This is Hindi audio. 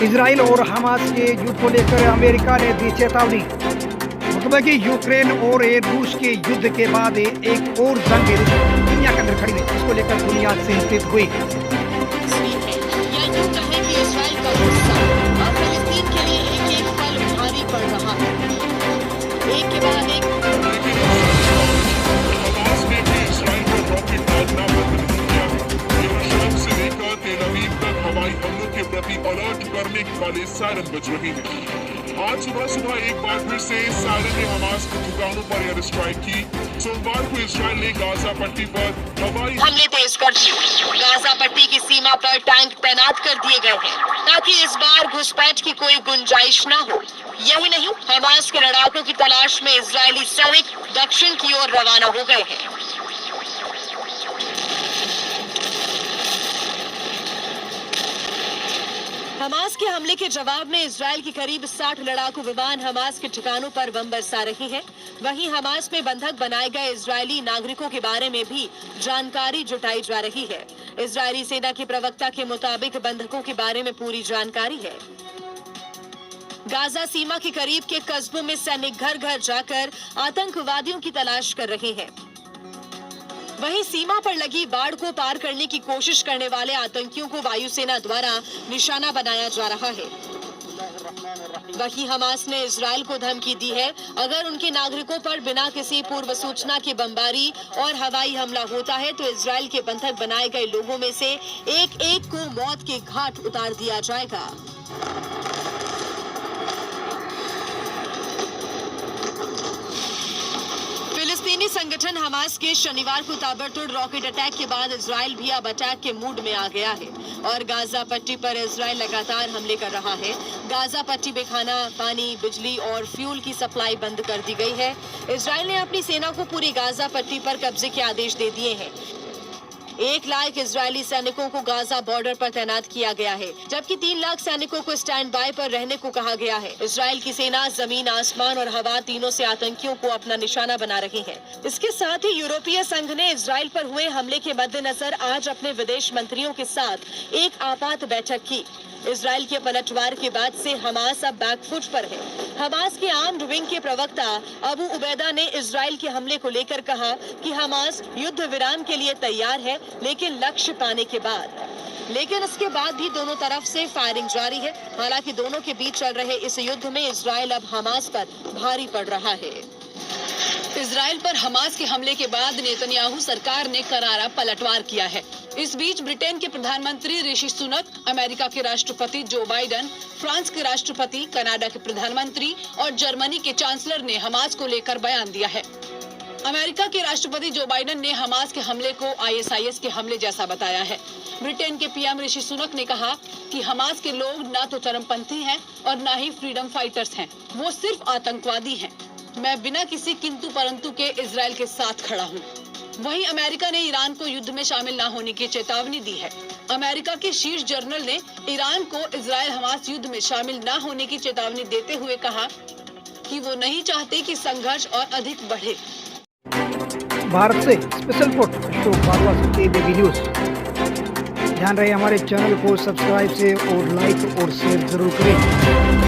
इजराइल और हमास के युद्ध को लेकर अमेरिका ने दी चेतावनी। मतलब कि यूक्रेन और रूस के युद्ध के बाद एक और जंग दुनिया के अंदर खड़ी है, इसको लेकर दुनिया चिंतित हुई। यह युद्ध है कि इजराइल का गुस्सा और फिलिस्तीन के लिए एक पल भारी पड़ रहा है। एक के बाद एक हमास ने भी इजराइल पर रॉकेट दागना बंद नहीं किया है। यरूशलेम से लेकर तेल अवीव तक हवाई हमलों के प्रति अलर्ट करने वाले सायरन बज रहे हैं। आज सुबह एक बार फिर से सायरन ने हमास के ठिकानों पर एयर स्ट्राइक की। सोमवार को इजराइल ने गाजा पट्टी पर हवाई हमले तेज कर दिए। गाजा पट्टी की सीमा पर टैंक तैनात कर दिए गए हैं ताकि इस बार घुसपैठ की कोई गुंजाइश न हो। यही नहीं, हमास के लड़ाकों की तलाश में इजरायली सैनिक दक्षिण की ओर रवाना हो गए हैं। हमास के हमले के जवाब में इजराइल की करीब 60 लड़ाकू विमान हमास के ठिकानों पर बम बरसा रही हैं। वहीं हमास में बंधक बनाए गए इजरायली नागरिकों के बारे में भी जानकारी जुटाई जा रही है। इजरायली सेना के प्रवक्ता के मुताबिक बंधकों के बारे में पूरी जानकारी है। गाजा सीमा के करीब के कस्बों में सैनिक घर घर जाकर आतंकवादियों की तलाश कर रहे हैं। वहीं सीमा पर लगी बाढ़ को पार करने की कोशिश करने वाले आतंकियों को वायुसेना द्वारा निशाना बनाया जा रहा है। वहीं हमास ने इजराइल को धमकी दी है, अगर उनके नागरिकों पर बिना किसी पूर्व सूचना के बमबारी और हवाई हमला होता है तो इजराइल के बंधक बनाए गए लोगों में से एक एक को मौत के घाट उतार दिया जाएगा। फिलिस्तीनी संगठन हमास के शनिवार को ताबड़तोड़ रॉकेट अटैक के बाद इजराइल भी अब अटैक के मूड में आ गया है और गाजा पट्टी पर इजराइल लगातार हमले कर रहा है। गाजा पट्टी में खाना, पानी, बिजली और फ्यूल की सप्लाई बंद कर दी गई है। इजराइल ने अपनी सेना को पूरी गाजा पट्टी पर कब्जे के आदेश दे दिए हैं। 1 लाख इजरायली सैनिकों को गाजा बॉर्डर पर तैनात किया गया है, जबकि 3 लाख सैनिकों को स्टैंड बाय पर रहने को कहा गया है। इजराइल की सेना जमीन, आसमान और हवा तीनों से आतंकियों को अपना निशाना बना रही है। इसके साथ ही यूरोपीय संघ ने इजराइल पर हुए हमले के मद्देनजर आज अपने विदेश मंत्रियों के साथ एक आपात बैठक की। इजराइल के पलटवार के बाद से हमास अब बैकफुट पर है। हमास के आर्म्ड विंग के प्रवक्ता अबू उबैदा ने इजराइल के हमले को लेकर कहा कि हमास युद्ध विराम के लिए तैयार है, लेकिन लक्ष्य पाने के बाद। लेकिन इसके बाद भी दोनों तरफ से फायरिंग जारी है। हालांकि दोनों के बीच चल रहे इस युद्ध में इजराइल अब हमास पर भारी पड़ रहा है। इजराइल पर हमास के हमले के बाद नेतन्याहू सरकार ने करारा पलटवार किया है। इस बीच ब्रिटेन के प्रधानमंत्री ऋषि सुनक, अमेरिका के राष्ट्रपति जो बाइडेन, फ्रांस के राष्ट्रपति, कनाडा के प्रधानमंत्री और जर्मनी के चांसलर ने हमास को लेकर बयान दिया है। अमेरिका के राष्ट्रपति जो बाइडेन ने हमास के हमले को ISIS के हमले जैसा बताया है। ब्रिटेन के PM ऋषि सुनक ने कहा कि हमास के लोग न तो चरमपंथी हैं और न ही फ्रीडम फाइटर्स हैं, वो सिर्फ आतंकवादी हैं। मैं बिना किसी किंतु परंतु के इजराइल के साथ खड़ा हूँ। वहीं अमेरिका ने ईरान को युद्ध में शामिल न होने की चेतावनी दी है। अमेरिका के शीर्ष जनरल ने ईरान को इजराइल हमास युद्ध में शामिल न होने की चेतावनी देते हुए कहा कि वो नहीं चाहते कि संघर्ष और अधिक बढ़े। भारत से स्पेशल रिपोर्ट अशोक बारवा से ABP न्यूज। ध्यान रहे हमारे चैनल को सब्सक्राइब से और लाइक और शेयर जरूर करें।